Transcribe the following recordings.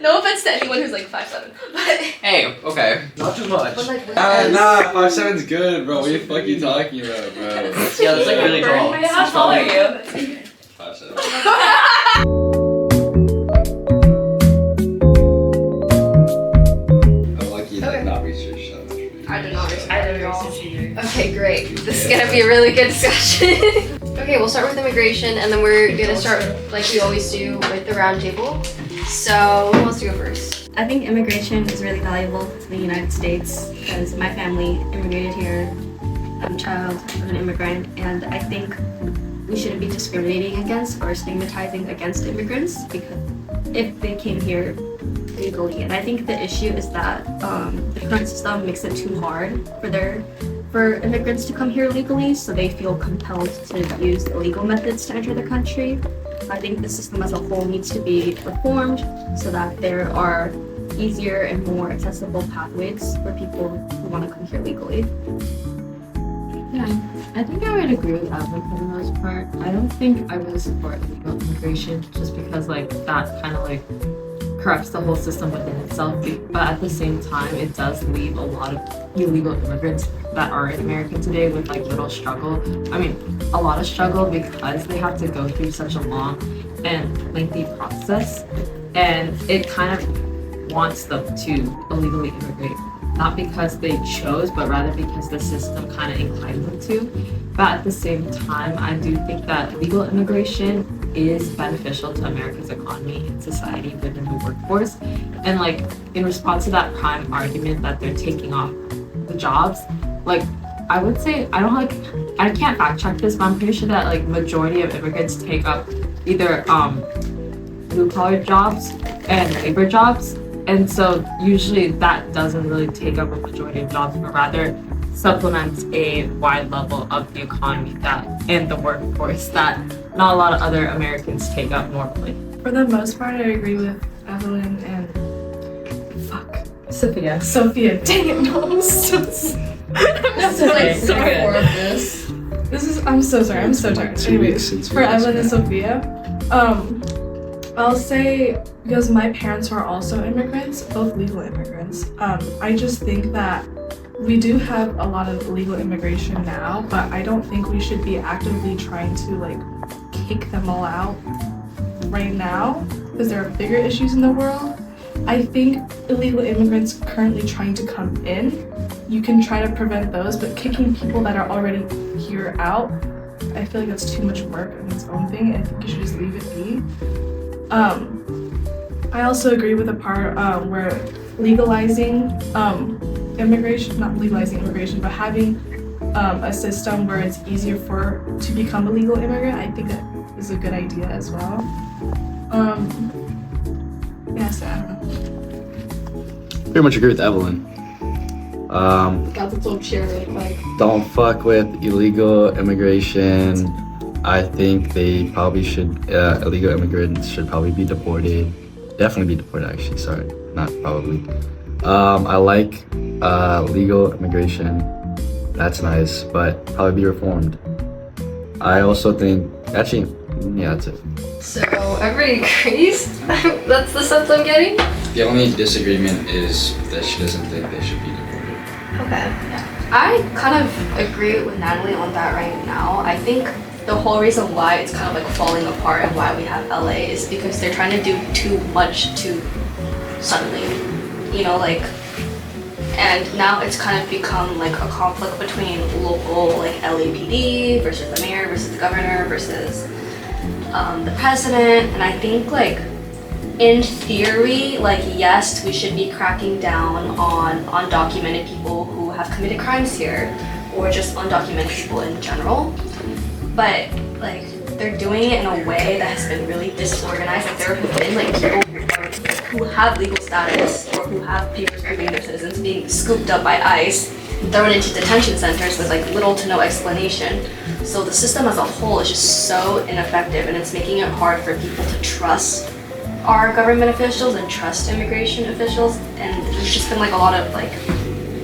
No offense to anyone who's like 5'7", but Hey, okay. Not too much. but like Nah, 5'7's good, bro. What the fuck are you talking about, bro? Yeah, that's like really tall. Wait, how tall are you? 5'7. I'm lucky you did not research that much. I did not research. I didn't research either. Okay, great. This is gonna be a really good discussion. Okay, we'll start with immigration, and then we're gonna start like we always do with the roundtable. So, who wants to go first? I think immigration is really valuable to the United States because my family immigrated here. I'm a child of an immigrant, and I think we shouldn't be discriminating against or stigmatizing against immigrants because if they came here legally. And I think the issue is that the current system makes it too hard for immigrants to come here legally, so they feel compelled to use illegal methods to enter the country. I think the system as a whole needs to be reformed so that there are easier and more accessible pathways for people who want to come here legally. Yeah, I think I would agree with Evan for the most part. I don't think I really support illegal immigration just because like that kind of like corrupts the whole system within itself. But at the same time, it does leave a lot of illegal immigrants that are in America today with like little struggle. I mean, a lot of struggle because they have to go through such a long and lengthy process, and it kind of wants them to illegally immigrate. Not because they chose, but rather because the system kind of inclines them to. But at the same time, I do think that legal immigration is beneficial to America's economy and society within the workforce. And like in response to that prime argument that they're taking off the jobs, like I would say I can't fact check this, but I'm pretty sure that like majority of immigrants take up either blue collar jobs and labor jobs. And so usually that doesn't really take up a majority of jobs, but rather supplements a wide level of the economy that and the workforce that not a lot of other Americans take up normally. For the most part, I agree with Evelyn and Sophia. Dang it, no, I'm so I'm so sorry. I'm so tired. Anyways, for Evelyn and Sophia, I'll say because my parents are also immigrants, both legal immigrants. I just think that we do have a lot of legal immigration now, but I don't think we should be actively trying to like kick them all out right now because there are bigger issues in the world. I think illegal immigrants currently trying to come in, you can try to prevent those, but kicking people that are already here out, I feel like that's too much work in its own thing, and I think you should just leave it be. I also agree with the part where legalizing immigration, not legalizing immigration, but having a system where it's easier to become a legal immigrant, I think that is a good idea as well. So I don't know. Pretty much agree with Evelyn. Got the little cheer really quick. Don't fuck with illegal immigration. I think they probably should, illegal immigrants should probably be deported. Definitely be deported, actually, sorry, not probably. I like legal immigration. That's nice, but probably be reformed. I also think, actually, yeah, that's it. So everybody agrees? That's the sense I'm getting? The only disagreement is that she doesn't think they should be deported. Okay. I kind of agree with Natalie on that right now. I think the whole reason why it's kind of like falling apart and why we have LA is because they're trying to do too much too suddenly. You know, like, and now it's kind of become like a conflict between local like LAPD versus the mayor versus the governor versus the president. And I think like in theory, like yes, we should be cracking down on undocumented people who have committed crimes here or just undocumented people in general. But like they're doing it in a way that has been really disorganized. Like there have been like people who have legal status or who have papers proving their citizens being scooped up by ICE, thrown into detention centers with like little to no explanation. So the system as a whole is just so ineffective, and it's making it hard for people to trust our government officials and trust immigration officials. And there's just been like a lot of like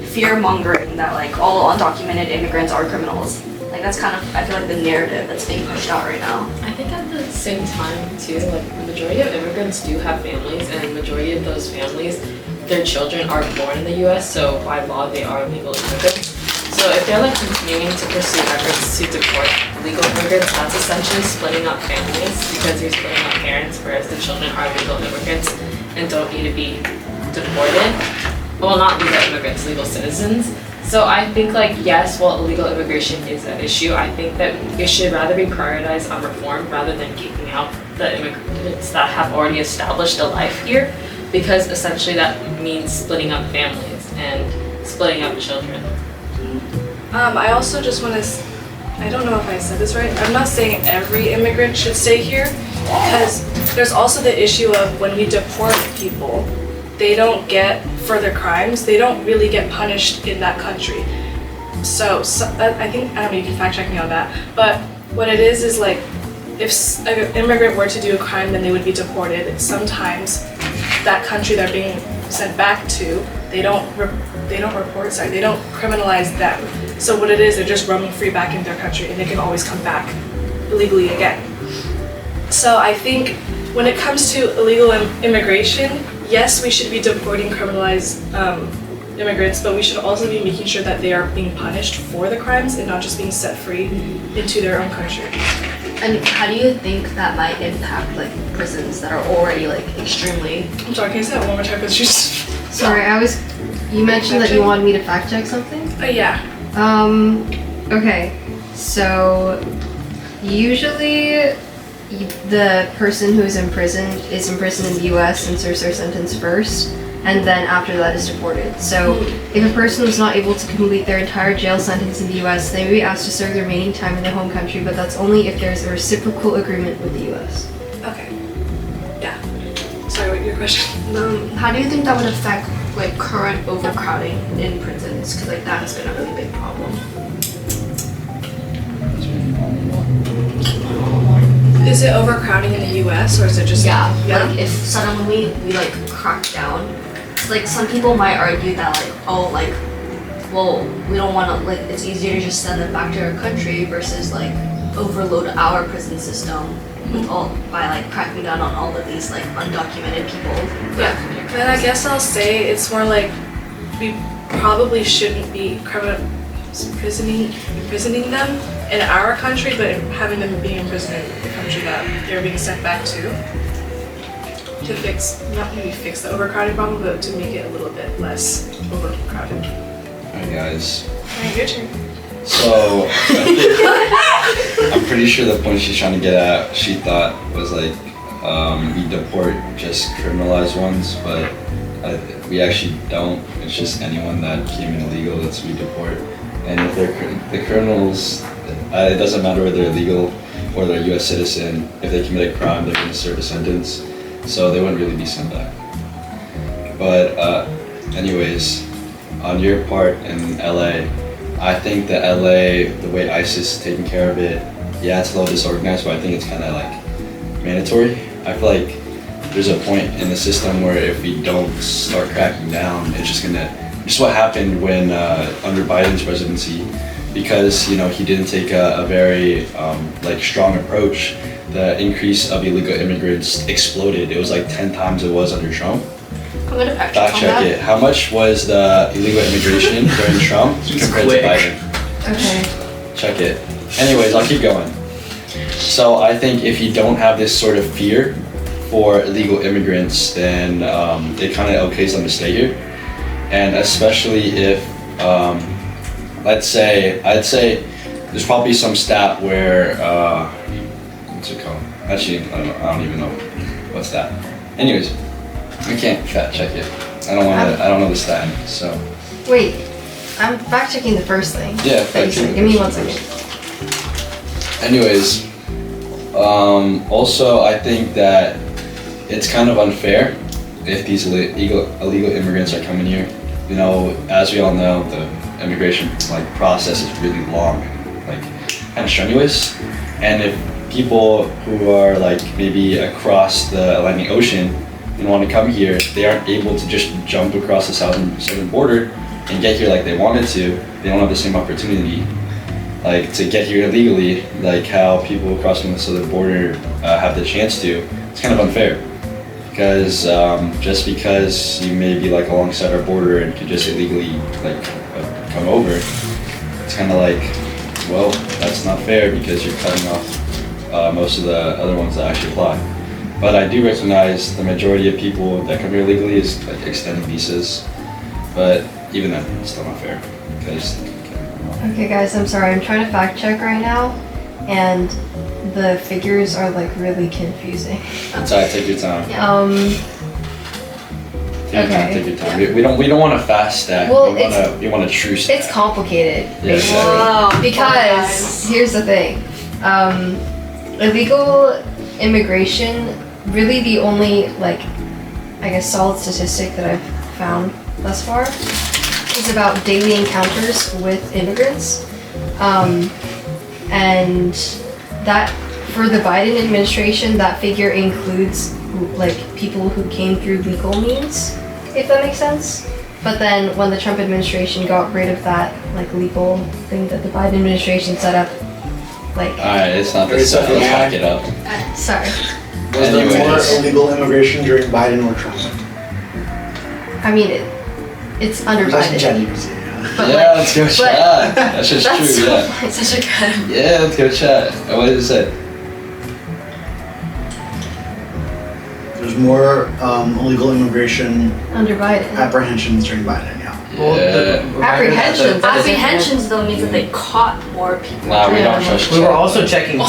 fear mongering that like all undocumented immigrants are criminals. Like that's kind of, I feel like, the narrative that's being pushed out right now. I think at the same time too, like the majority of immigrants do have families, and the majority of those families, their children are born in the U.S., so by law they are legal immigrants. So if they're like continuing to pursue efforts to deport legal immigrants, that's essentially splitting up families because you're splitting up parents, whereas the children are legal immigrants and don't need to be deported. Well, not legal immigrants, legal citizens. So I think like, yes, while illegal immigration is an issue, I think that it should rather be prioritized on reform rather than kicking out the immigrants that have already established a life here, because essentially that means splitting up families and splitting up children. I also just want to, I don't know if I said this right, I'm not saying every immigrant should stay here, because there's also the issue of when we deport people, they don't get further crimes, they don't really get punished in that country. So I think, I don't know, you can fact check me on that, but what it is like, if an immigrant were to do a crime, then they would be deported. Sometimes that country they're being sent back to, they don't criminalize them. So what it is, they're just roaming free back in their country and they can always come back illegally again. So I think when it comes to illegal immigration, yes, we should be deporting criminalized immigrants, but we should also be making sure that they are being punished for the crimes and not just being set free into their own country. And how do you think that might impact like prisons that are already like extremely? I'm sorry, can you say that one more time? Because she's. Sorry, you mentioned that you wanted me to fact check something? Yeah. Okay. So usually the person who's imprisoned is imprisoned in the US and serves their sentence first, and then after that is deported. So if a person was not able to complete their entire jail sentence in the US, they may be asked to serve the remaining time in their home country, but that's only if there's a reciprocal agreement with the US. Okay. Yeah. Sorry, what your question? How do you think that would affect like current overcrowding in prisons? Because like that has been a really big problem. Is it overcrowding in the US or is it just like if suddenly we like crack down, like some people might argue that like, oh, like, well, we don't want to, like, it's easier to just send them back to our country versus like overload our prison system with by like cracking down on all of these like undocumented people. And I guess I'll say it's more like we probably shouldn't be imprisoning them in our country, but having them be imprisoned in the country that they're being sent back to not maybe fix the overcrowding problem, but to make it a little bit less overcrowded. Alright guys. Alright, your turn. So, I'm pretty sure the point she's trying to get at, she thought was like, we deport just criminalized ones, but we actually don't. It's just anyone that came in illegal that's we deport. And if they're the criminals, it doesn't matter whether they're illegal or they're a US citizen, if they commit a crime, they're gonna serve a sentence. So they wouldn't really be sent back. But anyways, on your part in LA, I think that LA, the way ISIS is taking care of it, yeah, it's a little disorganized, but I think it's kind of like mandatory. I feel like there's a point in the system where if we don't start cracking down, it's just what happened when under Biden's presidency, because he didn't take a very like strong approach. The increase of illegal immigrants exploded. It was like 10 times it was under Trump. I'm gonna fact check it. How much was the illegal immigration during Trump compared to Biden? Okay. Check it. Anyways, I'll keep going. So I think if you don't have this sort of fear for illegal immigrants, then it kind of okays them to stay here. And especially if, I'd say there's probably some stat where, what's it called? Actually, I don't even know what's that. Anyways, I can't fact check it. I don't know the stat. So. Wait, I'm fact checking the first thing. Yeah, fact checking. Give me 1 second. Anyways, also I think that it's kind of unfair if these illegal immigrants are coming here. As we all know, the immigration process is really long, kind of strenuous, and if people who are maybe across the Atlantic Ocean and want to come here, they aren't able to just jump across the southern border and get here like they wanted to. They don't have the same opportunity. like to get here illegally, like how people crossing the southern border have the chance to. It's kind of unfair because just because you may be like alongside our border and could just illegally like come over, it's kind of like, well, that's not fair because you're cutting off most of the other ones that actually apply. But I do recognize the majority of people that come here illegally is like extending visas, but even then, it's still not fair because. Okay, guys, I'm sorry. I'm trying to fact check right now, and the figures are like really confusing. It's alright. Take your time. Take your time. We don't want a fast stat. Well, we want a true stat. It's complicated, Yeah. basically. Whoa. Because here's the thing, illegal immigration. Really, the only like, I guess, solid statistic that I've found thus far is about daily encounters with immigrants, and that for the Biden administration, that figure includes like people who came through legal means, if that makes sense. But then when the Trump administration got rid of that like legal thing that the Biden administration set up, like. Alright, it's not this stuff. Let's back it up. Sorry. Was there more Anyways. illegal immigration during Biden or Trump? I mean, it's under That's Biden. Jenny's, yeah. But Yeah, like, let's go chat. That's just that's true. Yeah. like such a good. Yeah, let's go chat. What did it say? There's more illegal immigration Under Biden. apprehensions during Biden, yeah. Yeah. Apprehensions. Apprehensions though means that they caught more people. Nah, we don't trust We were chat. also checking 10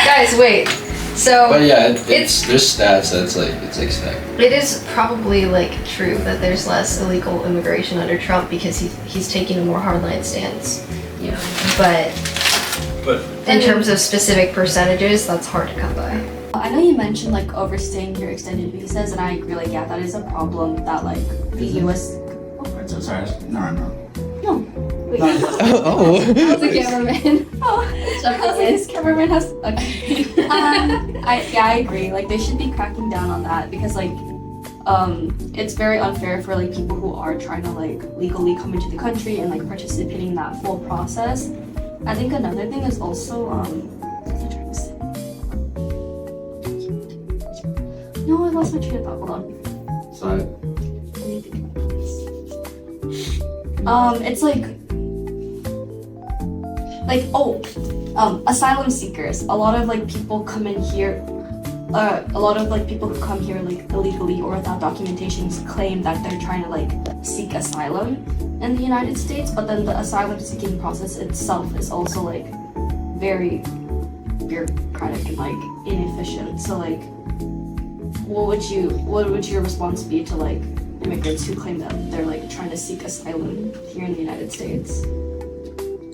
Guys, wait. So But yeah, it's there's stats that's like it's like stacked. it is probably like true that there's less illegal immigration under Trump because he's taking a more hardline stance. Yeah. But But in terms of specific percentages, that's hard to come by. I know you mentioned like overstaying your extended visas, and I agree. Like, yeah, that is a problem that like the U.S. so sorry. No. Wait, Oh. how's the cameraman? This cameraman has. Okay. I agree. Like, they should be cracking down on that because like, it's very unfair for like people who are trying to like legally come into the country and like participating in that full process. I think another thing is also what was I trying to say? No, I lost my train of thought. Hold on. Sorry. Let me think about this. It's asylum seekers. A lot of like people come in here. A lot of like people who come here like illegally or without documentations claim that they're trying to like seek asylum in the United States, but then the asylum seeking process itself is also like very bureaucratic and like inefficient. So like, what would your response be to like immigrants who claim that they're like trying to seek asylum here in the United States?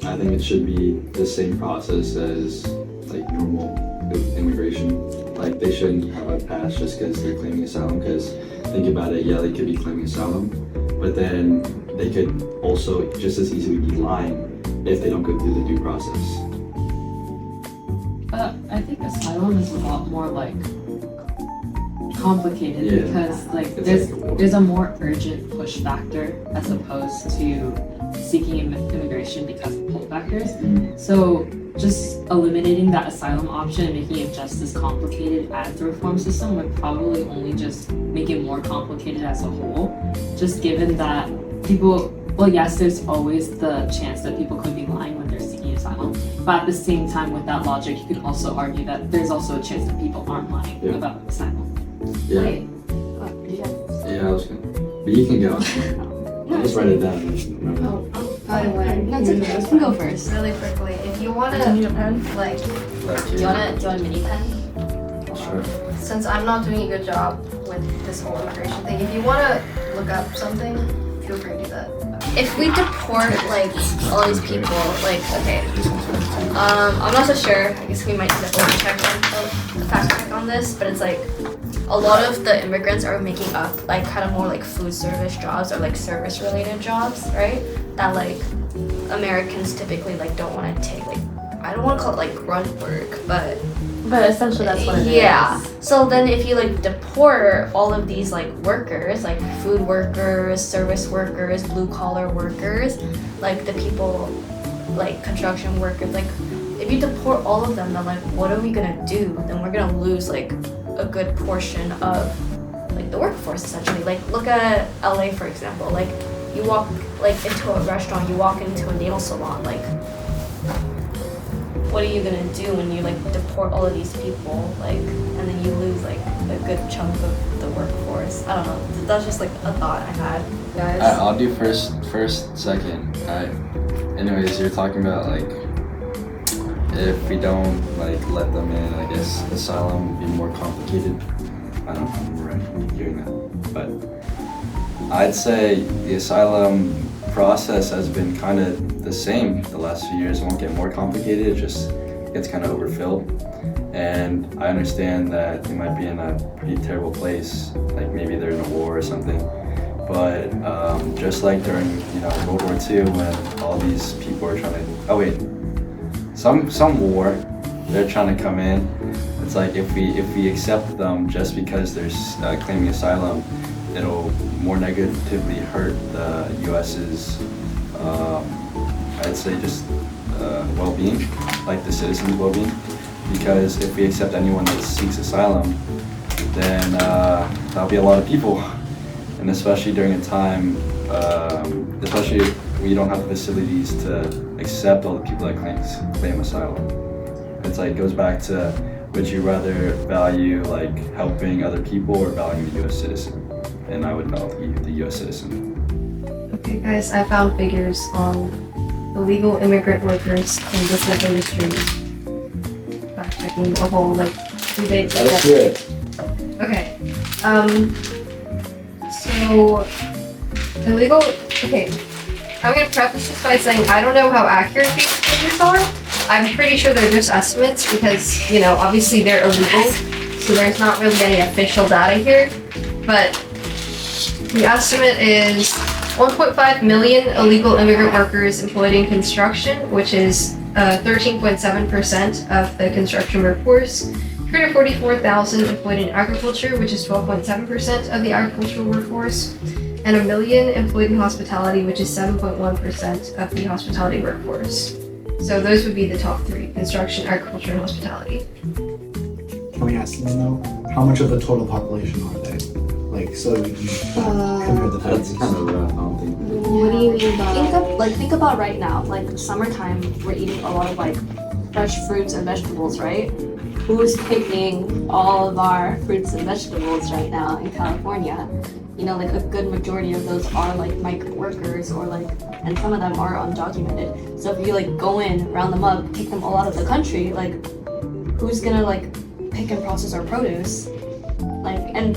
I think it should be the same process as like normal immigration. Like they shouldn't have a pass just because they're claiming asylum. Because think about it, yeah, they could be claiming asylum, but then they could also just as easily be lying if they don't go through the due process. But I think asylum is a lot more like complicated Yeah. because like It's like a war. there's a more urgent push factor as opposed to seeking immigration because of pull factors. So just eliminating that asylum option and making it just as complicated as the reform system would probably only just make it more complicated as a whole. Just given that people, well, yes, there's always the chance that people could be lying when they're seeking asylum, but at the same time, with that logic, you could also argue that there's also a chance that people aren't lying Yeah. about asylum. Yeah. Wait, what, did you have- Yeah, I was gonna. But you can go. I'll just write it down. Remember. By the way, No, it's okay. You can go first. really quickly, if you Do wanna you need a pen? like, Do you want a mini pen? Sure. since I'm not doing a good job with this whole immigration thing, if you wanna look up something, feel free to do that. If we deport like all these people, like okay, I'm not so sure. I guess we might need to check on the fact check on this, but it's like a lot of the immigrants are making up like kind of more like food service jobs or like service related jobs, right? That like Americans typically like don't want to take. Like I don't want to call it like grunt work, but But essentially that's what it is. Yeah. So then if you like deport all of these like workers, like food workers, service workers, blue collar workers, like the people like construction workers, like if you deport all of them, then like what are we gonna do? Then we're gonna lose like a good portion of like the workforce essentially. Like look at LA for example. Like you walk like into a restaurant, you walk into a nail salon, like what are you gonna do when you like deport all of these people, like, and then you lose like a good chunk of the workforce? I don't know. That's just like a thought I had, guys. I'll do first, second. Anyways, you're talking about like if we don't like let them in, I guess asylum would be more complicated. I don't know if I'm right hearing that, but I'd say the asylum process has been kind of the same the last few years. It won't get more complicated, it just gets kind of overfilled. And I understand that they might be in a pretty terrible place, like maybe they're in a war or something. But just like during World War II when all these people are trying to, some war, they're trying to come in. It's like if we accept them just because they're claiming asylum, it'll more negatively hurt the U.S.'s, I'd say just well-being, like the citizens' well-being. Because if we accept anyone that seeks asylum, then that'll be a lot of people. And especially during a time, especially if we don't have the facilities to accept all the people that claim asylum. It's like, it goes back to, would you rather value like helping other people or valuing the U.S. citizen? And I would value the U.S. citizen. Okay, guys, I found figures on illegal immigrant workers in different industries. Fact-checking a whole like debate. Let's do it. Okay. So illegal. Okay. I'm gonna preface this by saying I don't know how accurate these figures are. I'm pretty sure they're just estimates because obviously they're illegal, so there's not really any official data here. But the estimate is 1.5 million illegal immigrant workers employed in construction, which is 13.7% of the construction workforce. 344,000 employed in agriculture, which is 12.7% of the agricultural workforce. And 1 million employed in hospitality, which is 7.1% of the hospitality workforce. So those would be the top three: construction, agriculture, and hospitality. Can we ask them though? How much of the total population are they? Like, so we can compare the That's types. kind of rough, I don't think. What do you mean by? Think about right now, like summertime, we're eating a lot of like fresh fruits and vegetables, right? Who's picking all of our fruits and vegetables right now in California? Like a good majority of those are like migrant workers or like, and some of them are undocumented. So if you like go in, round them up, kick them all out of the country, like who's gonna like pick and process our produce? Like, and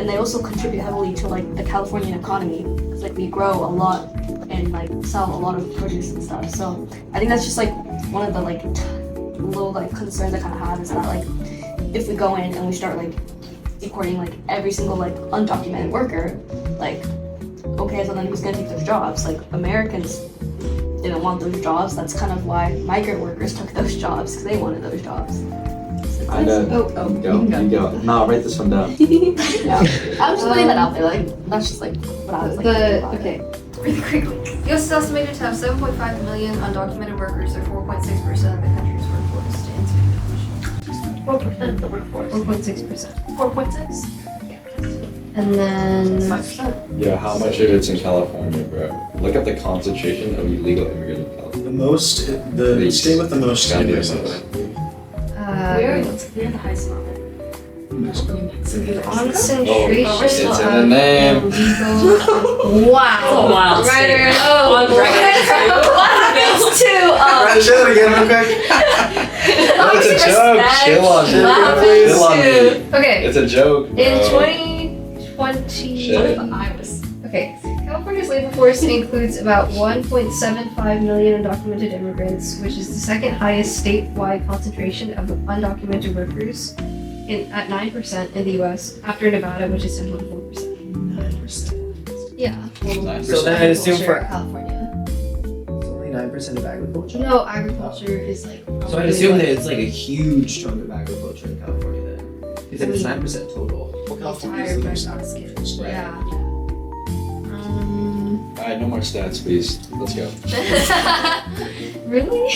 they also contribute heavily to like the Californian economy because like we grow a lot and like sell a lot of produce and stuff. So I think that's just like one of the like little like concerns I kind of have is that like if we go in and we start like deporting like every single like undocumented worker, like okay, so then who's gonna take those jobs? Like Americans didn't want those jobs. That's kind of why migrant workers took those jobs because they wanted those jobs. I know. You go. No, I'll write this one down. Yeah. I'm just putting that out there. Like that's just like what I was like. Okay. Really quickly. US is estimated to have 7.5 million undocumented workers, or 4.6% of the country's workforce. To answer your question. 4% of the workforce. 4.6%. 4.6. And then 5%. Yeah, how much of it's in California, bro? Look at the concentration of illegal immigrants in California. The Please. state with the most Gotta do immigrants. something. We're the highest amount. concentration It's in the name. illegal. Wow. Wild Writer. statement. Oh, On record. what happens to Right, say that again real quick. No, it's a joke. Chill on me. What Chill on happens me. to? Okay. It's a joke, bro. In 2020. Shit. Okay. California's labor force includes about 1.75 million undocumented immigrants, which is the second highest statewide concentration of undocumented workers, at 9% in the U.S. after Nevada, which is 10.4%. 9%. Yeah. Nice. So then I'd assume for California. Only 9% of agriculture? No, agriculture is like. So I'd assume that it's like a huge chunk of agriculture in California then. If it's 9% total. Well, California is the most agriculture. Yeah. Alright, no more stats, please. Let's go. Really?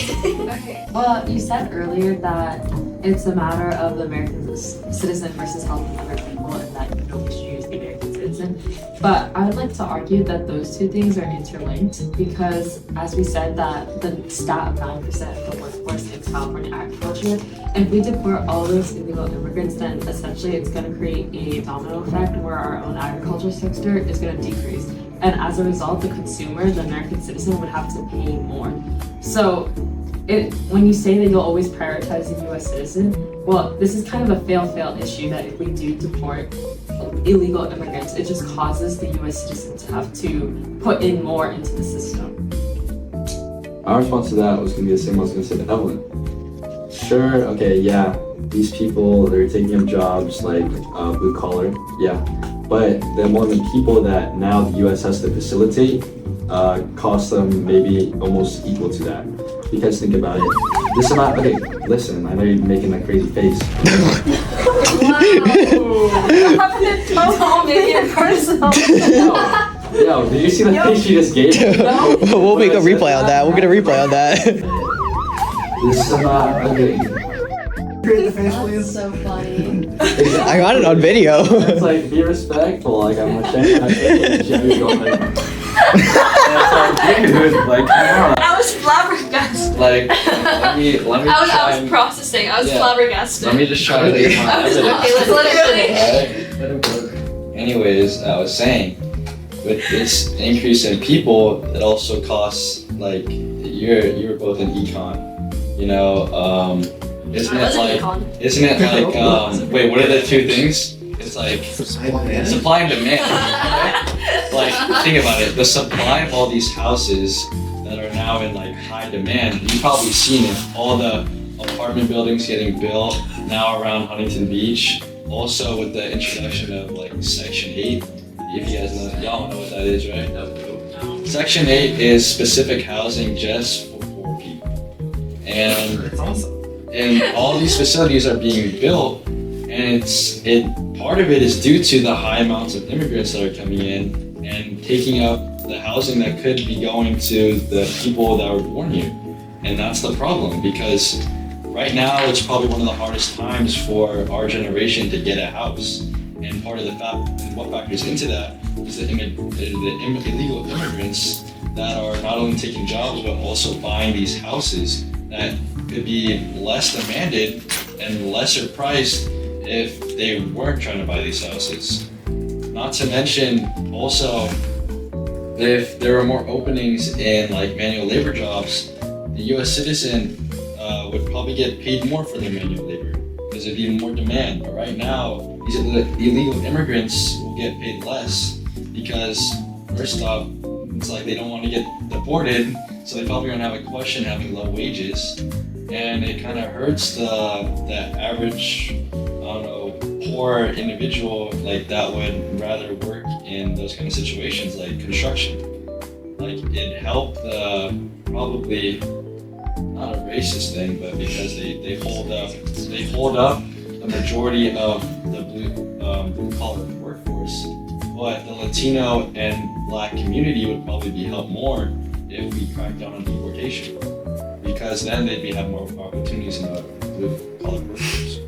Okay. Well, you said earlier that it's a matter of the American citizen versus helping other people, and that we should use the American citizen. But I would like to argue that those two things are interlinked because, as we said, that the stat of 9% of the workforce is California agriculture. If we deport all those illegal immigrants, then essentially it's going to create a domino effect where our own agriculture sector is going to decrease. And as a result, the consumer, the American citizen, would have to pay more. So when you say that you'll always prioritize the US citizen, well, this is kind of a fail-fail issue that if we do deport illegal immigrants, it just causes the US citizen to have to put in more into the system. My response to that was gonna be the same I was gonna say to Evelyn. Sure, okay, yeah, these people, they're taking up jobs like blue collar, yeah. But the amount of people that now the US has to facilitate cost them maybe almost equal to that. Because think about it, this amount, okay, listen, I know you're making that crazy face. Don't make it personal. Yo, did you see the face she just gave? No. We'll make a replay on that. We'll get a replay on that. This amount, okay. Create the face, please. So funny. I got it on video. It's like, be respectful, like I'm going like, I was flabbergasted. Like, let me I was processing. I was flabbergasted. Let me just try to get my evidence. Okay, let's let it finish. Alright. Anyways, I was saying, with this increase in people, it also costs, like, you're both in econ, you know, isn't it like, wait, what are the two things? It's like supply and demand. Right? Like, think about it. The supply of all these houses that are now in like high demand, you've probably seen it. All the apartment buildings getting built now around Huntington Beach. Also with the introduction of like Section 8. If you guys know, y'all know what that is, right? No. Section 8 is specific housing just for poor people. And It's awesome. And all these facilities are being built, and part of it is due to the high amounts of immigrants that are coming in and taking up the housing that could be going to the people that were born here. And that's the problem, because right now it's probably one of the hardest times for our generation to get a house. And part of the what factors into that is the illegal immigrants that are not only taking jobs but also buying these houses that could be less demanded and lesser priced if they weren't trying to buy these houses. Not to mention also, if there were more openings in like manual labor jobs, the US citizen would probably get paid more for their manual labor because there'd be more demand. But right now, these illegal immigrants will get paid less because first off, it's like they don't want to get deported, so they probably are gonna have a question having low wages. And it kind of hurts the average, I don't know, poor individual like that would rather work in those kind of situations like construction. Like it helped the probably not a racist thing, but because they hold up the majority of the blue collar workforce. But the Latino and Black community would probably be helped more if we cracked down on deportation. Because then they'd have more opportunities in the blue collar workforce.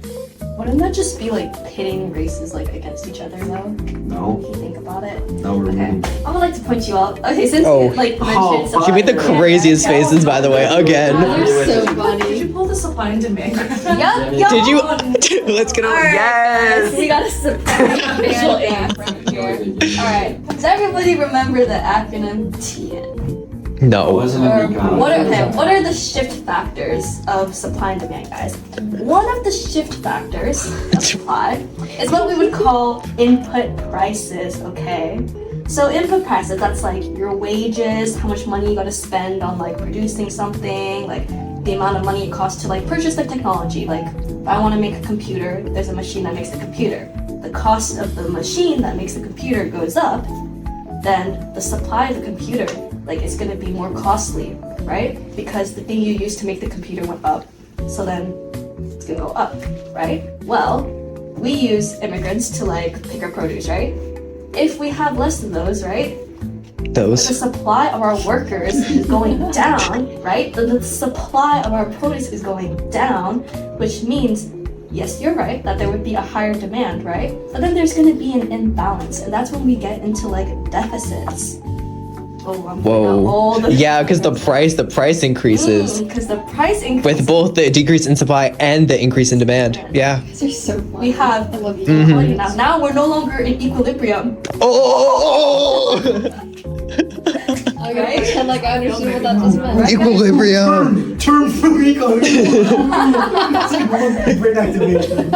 Wouldn't that just be like pitting races like against each other though? No. If you think about it. No, we're Okay. I would like to point you out. Okay, since Oh. you like mentioned She made the craziest faces, by the way, again. You're so Did funny. you pull the supply and demand? Yup. Did you? Let's get Alright, Yes! guys, we got a surprise band from here. Alright, does everybody remember the acronym TN? It No. wasn't a econ. What are the shift factors of supply and demand, guys? One of the shift factors of supply is what we would call input prices, okay? So input prices, that's like your wages, how much money you gotta spend on like producing something, like the amount of money it costs to like purchase the technology. Like if I wanna make a computer, there's a machine that makes the computer. The cost of the machine that makes the computer goes up, then the supply of the computer, like it's gonna be more costly. right? Because the thing you used to make the computer went up. So then it's gonna go up, right? Well, we use immigrants to like pick our produce, right? If we have less of those, right? The Those. supply of our workers is going down, right? The supply of our produce is going down, which means, yes, you're right, that there would be a higher demand, right? But then there's gonna be an imbalance, and that's when we get into like deficits. Oh, I'm Whoa. putting out all the- Yeah, because the price increases Because the price increase. with both the decrease in supply and the increase in demand. Yeah. They're so funny. We have. I love you. Mhm. Now we're no longer in equilibrium. Oh! I'm gonna pretend like I understand what that just meant. Right? Equilibrium. Term for ego. It's like one big brain activation.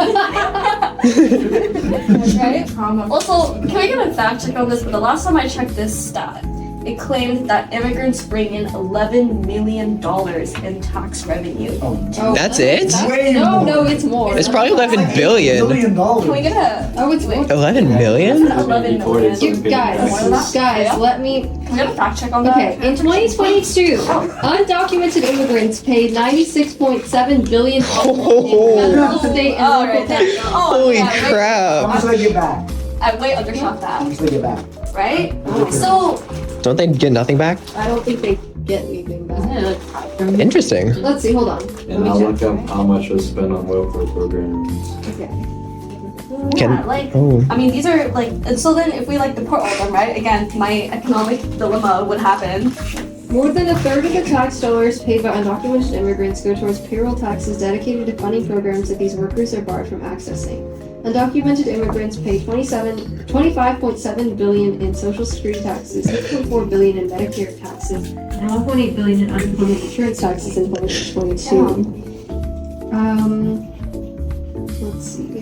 Right? Also, can we get a fact check on this? But the last time I checked this stat, it claimed that immigrants bring in $11 million in tax revenue. Oh, That's it? way No, more. it's more. It's probably 11 billion. $1 billion. Can we get a? Oh, it's Wait. 11 million? 11 million. You guys, Yeah. let me. Can we get a fact check on that? Okay, in 2022, undocumented immigrants paid $96.7 billion in federal, state, and Oh, local right. taxes. Holy yeah, How crap. much do they get back? I way undershot How that, much do they get back? right? So, Don't they get nothing back? I don't think they get anything back. Interesting. Let's see, hold on. And I'll look up how much was spent on welfare programs. Okay. yeah, like, Oh. I mean, these are like, and so then if we like deport all of them, right? Again, my economic dilemma would happen. More than a third of the tax dollars paid by undocumented immigrants go towards payroll taxes dedicated to funding programs that these workers are barred from accessing. Undocumented immigrants pay $25.7 billion in Social Security taxes, $6.4 billion in Medicare taxes, and $1.8 billion in unemployment insurance taxes in 2022. Let's see.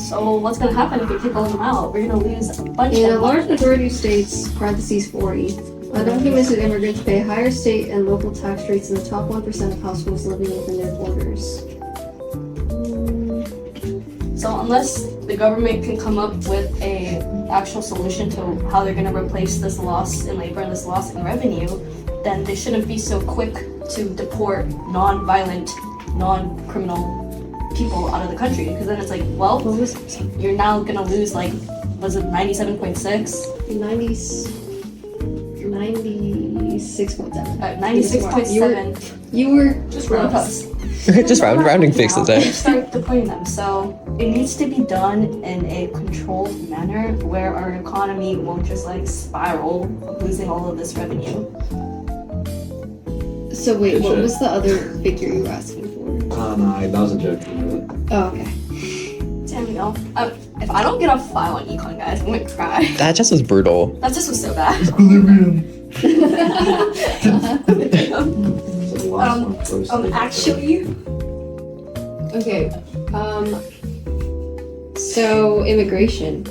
So what's gonna happen if we kick all of them out? We're gonna lose a bunch In a of large majority of states, parentheses 40, undocumented immigrants pay higher state and local tax rates than the top 1% of households living within their borders. So unless the government can come up with a actual solution to how they're gonna replace this loss in labor and this loss in revenue, then they shouldn't be so quick to deport non-violent, non-criminal people out of the country. Because then it's like, well, What was you're now gonna lose like, was it 97.6? 96.7. 96.7. You were Just round us. Just rounding fixes it. Start deporting them. So it needs to be done in a controlled manner where our economy won't just like spiral, losing all of this revenue. So wait, It what should. was the other figure you were asking for? Oh no, that was a joke. Oh, okay. Damn, you know, if I don't get a file on econ, guys, I'm gonna cry. That just was brutal. That just was so bad. Equilibrium. Actually, Okay. So immigration.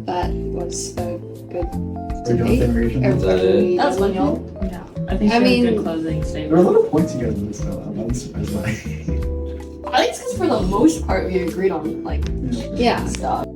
That was a good We're done with debate. immigration. Are Is that we it? that's done fun, y'all. Yeah, I think I she has mean- a good closing There are a statement. lot of points you guys in this though. I'm surprised by. I think it's because for the most part we agreed on like Yeah. stuff.